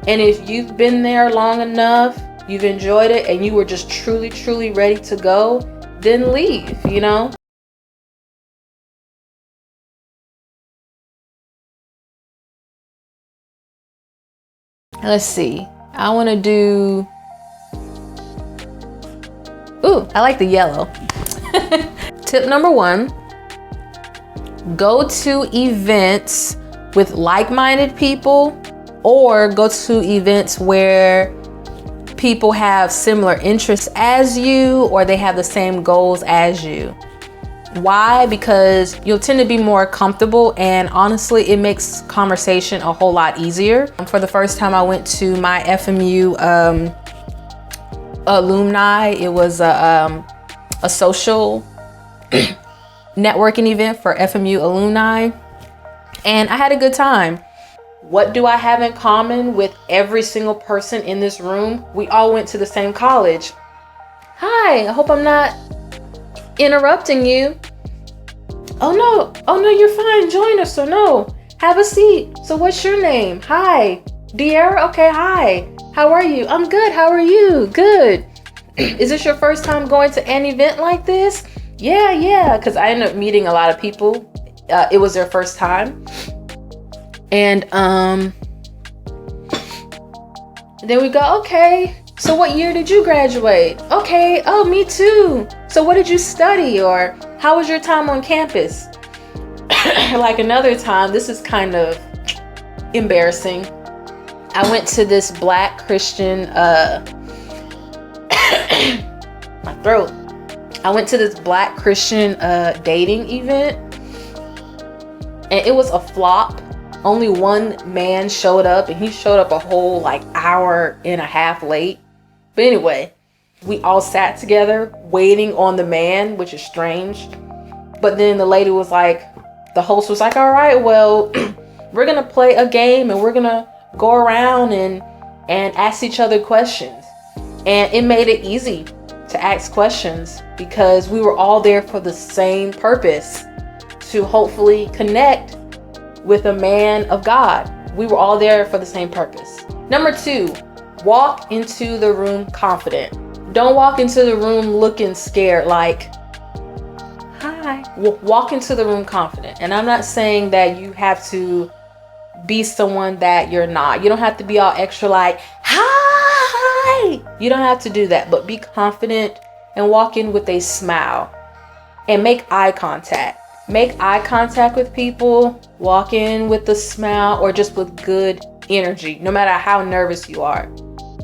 And if you've been there long enough, you've enjoyed it, and you were just truly, truly ready to go, then leave, you know? Let's see. I want to do... Ooh, I like the yellow. Tip number 1, go to events with like-minded people, or go to events where people have similar interests as you, or they have the same goals as you. Why? Because you'll tend to be more comfortable, and honestly, it makes conversation a whole lot easier. For the first time I went to my FMU alumni, it was a social networking event for FMU alumni, and I had a good time. What do I have in common with every single person in this room? We all went to the same college. Hi, I hope I'm not interrupting you. Oh no, you're fine. Join us. So no, have a seat. So what's your name? Hi, De'Ara. Okay, hi. How are you? I'm good. How are you? Good. Is this your first time going to an event like this? Yeah. Because I ended up meeting a lot of people. It was their first time. And then we go, okay, so what year did you graduate? Okay, oh, me too. So what did you study, or how was your time on campus? Like another time, this is kind of embarrassing. I went to this Black Christian, my throat. I went to this Black Christian dating event, and it was a flop. Only one man showed up, and he showed up a whole hour and a half late. But anyway, we all sat together waiting on the man, which is strange. But then the lady was like, the host was like, all right, well, we're going to play a game, and we're going to go around and ask each other questions. And it made it easy to ask questions because we were all there for the same purpose, to hopefully connect with a man of God. We were all there for the same purpose. Number 2, walk into the room confident. Don't walk into the room looking scared like, hi. Walk into the room confident. And I'm not saying that you have to be someone that you're not. You don't have to be all extra like, hi. You don't have to do that, but be confident and walk in with a smile and make eye contact. Make eye contact with people, walk in with a smile, or just with good energy, no matter how nervous you are,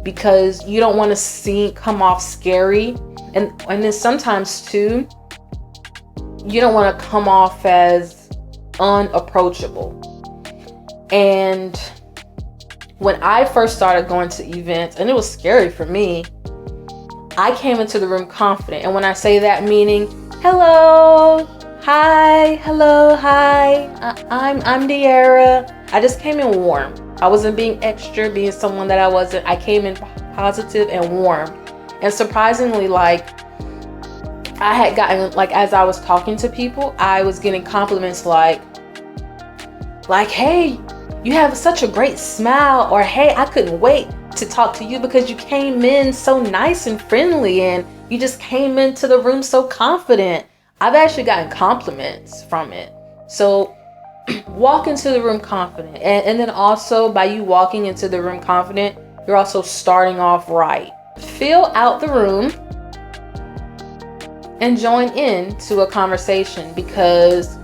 because you don't want to come off scary. And then sometimes too, you don't want to come off as unapproachable. And when I first started going to events, and it was scary for me, I came into the room confident. And when I say that, meaning, hello, hi, hello, hi, I'm De'Ara. I just came in warm. I wasn't being extra, being someone that I wasn't. I came in positive and warm. And surprisingly, I had gotten, as I was talking to people, I was getting compliments like, hey, you have such a great smile, or hey, I couldn't wait to talk to you because you came in so nice and friendly, and you just came into the room so confident. I've actually gotten compliments from it. So walk into the room confident. And then also, by you walking into the room confident, you're also starting off right. Fill out the room and join in to a conversation, because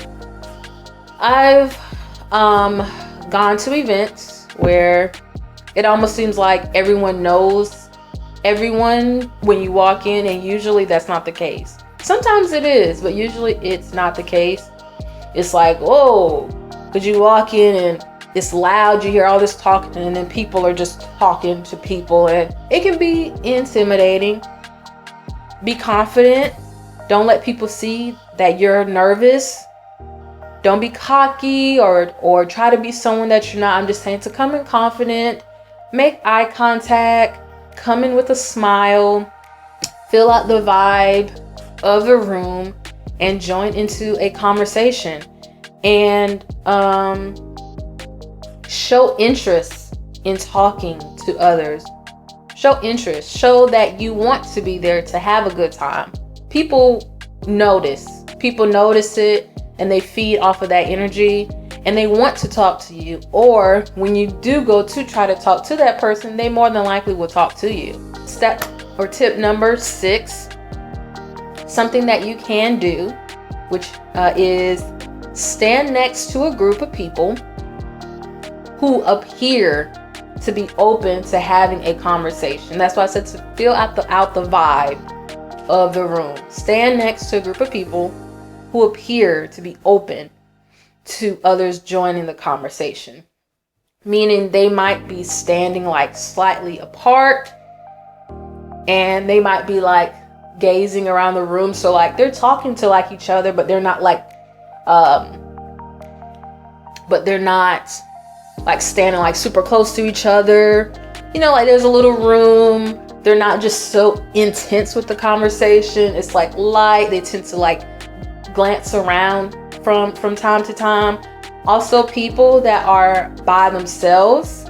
I've gone to events where it almost seems like everyone knows everyone when you walk in, and usually that's not the case. Sometimes it is, but usually it's not the case. It's like, whoa, because you walk in and it's loud, you hear all this talking, and then people are just talking to people, and it can be intimidating. Be confident. Don't let people see that you're nervous. Don't be cocky or try to be someone that you're not. I'm just saying to come in confident, make eye contact, come in with a smile, fill out the vibe of the room, and join into a conversation. And show interest in talking to others. Show interest. Show that you want to be there to have a good time. People notice. People notice it and they feed off of that energy and they want to talk to you. Or when you do go to try to talk to that person, they more than likely will talk to you. Step or tip number 6, something that you can do, which is stand next to a group of people who appear to be open to having a conversation. That's why I said to feel out the vibe of the room. Stand next to a group of people who appear to be open to others joining the conversation. Meaning they might be standing like slightly apart and they might be like gazing around the room. So like they're talking to like each other, but they're not like standing like super close to each other. You know, like there's a little room. They're not just so intense with the conversation. It's like light. They tend to like glance around from time to time. Also, people that are by themselves,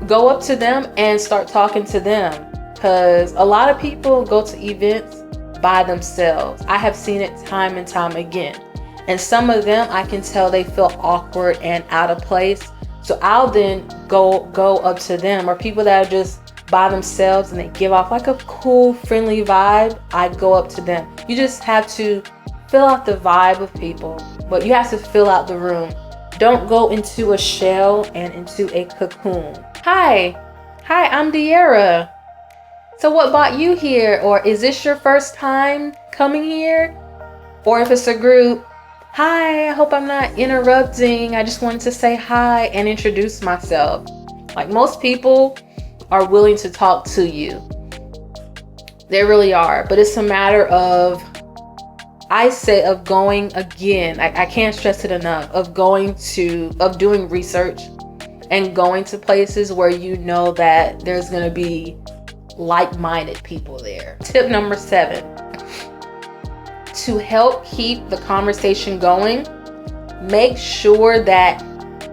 go up to them and start talking to them. Because a lot of people go to events by themselves. I have seen it time and time again. And some of them, I can tell they feel awkward and out of place. So I'll then go up to them, or people that are just by themselves and they give off like a cool, friendly vibe. I go up to them. You just have to fill out the vibe of people, but you have to fill out the room. Don't go into a shell and into a cocoon. Hi, I'm De'Ara. So what brought you here? Or is this your first time coming here? Or if it's a group, hi, I hope I'm not interrupting. I just wanted to say hi and introduce myself. Like most people are willing to talk to you. They really are. But it's a matter of, I say, of going again. I can't stress it enough, of doing research and going to places where you know that there's going to be like-minded people there. Tip number 7. To help keep the conversation going, make sure that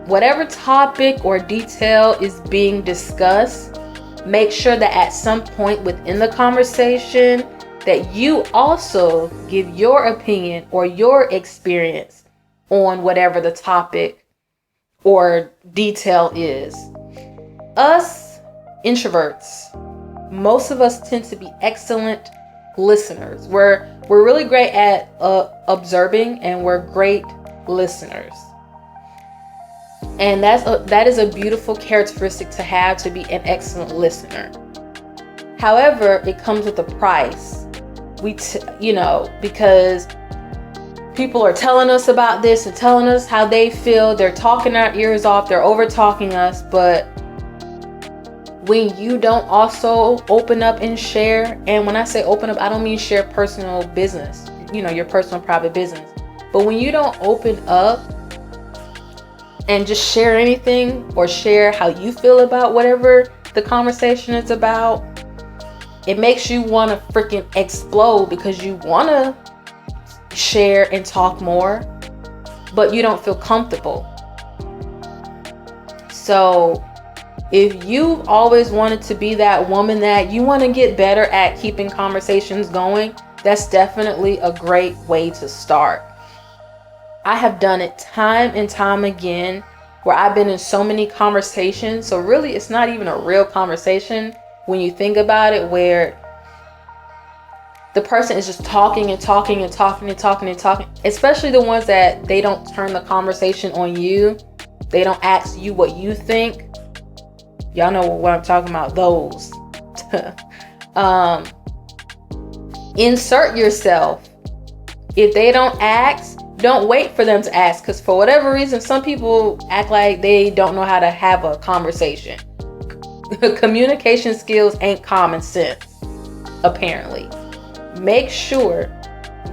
whatever topic or detail is being discussed, make sure that at some point within the conversation that you also give your opinion or your experience on whatever the topic or detail is. Us introverts, most of us tend to be excellent listeners. We're really great at observing, and we're great listeners. And that is a beautiful characteristic to have, to be an excellent listener. However, it comes with a price. Because people are telling us about this and telling us how they feel. They're talking our ears off. They're over talking us. But when you don't also open up and share, and when I say open up, I don't mean share personal business, your personal private business. But when you don't open up and just share anything or share how you feel about whatever the conversation is about, it makes you want to freaking explode because you want to share and talk more, but you don't feel comfortable. So if you've always wanted to be that woman that you want to get better at keeping conversations going, that's definitely a great way to start. I have done it time and time again where I've been in so many conversations. So really, it's not even a real conversation when you think about it, where the person is just talking and talking and talking and talking and talking, especially the ones that they don't turn the conversation on you. They don't ask you what you think. Y'all know what I'm talking about, those. Insert yourself. If they don't ask, don't wait for them to ask, because for whatever reason, some people act like they don't know how to have a conversation. Communication skills ain't common sense, apparently. Make sure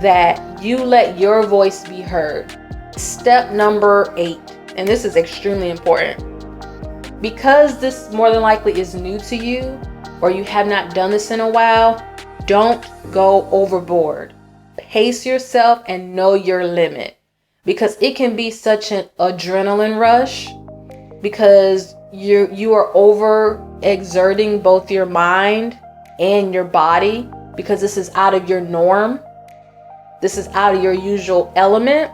that you let your voice be heard. Step number 8, and this is extremely important. Because this more than likely is new to you, or you have not done this in a while, don't go overboard. Pace yourself and know your limit, because it can be such an adrenaline rush, because you are over exerting both your mind and your body, because this is out of your norm. This is out of your usual element.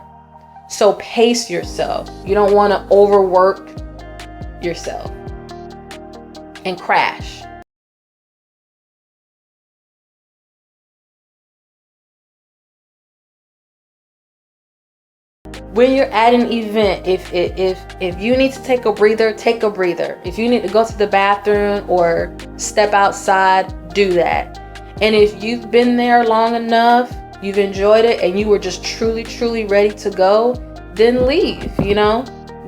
So pace yourself. You don't want to overwork yourself and crash. When you're at an event, if you need to take a breather, take a breather. If you need to go to the bathroom or step outside, do that. And if you've been there long enough, you've enjoyed it, and you were just truly ready to go, then leave,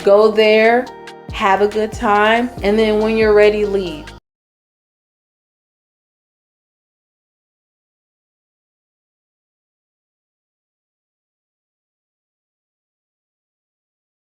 Go there, have a good time, and then when you're ready, leave.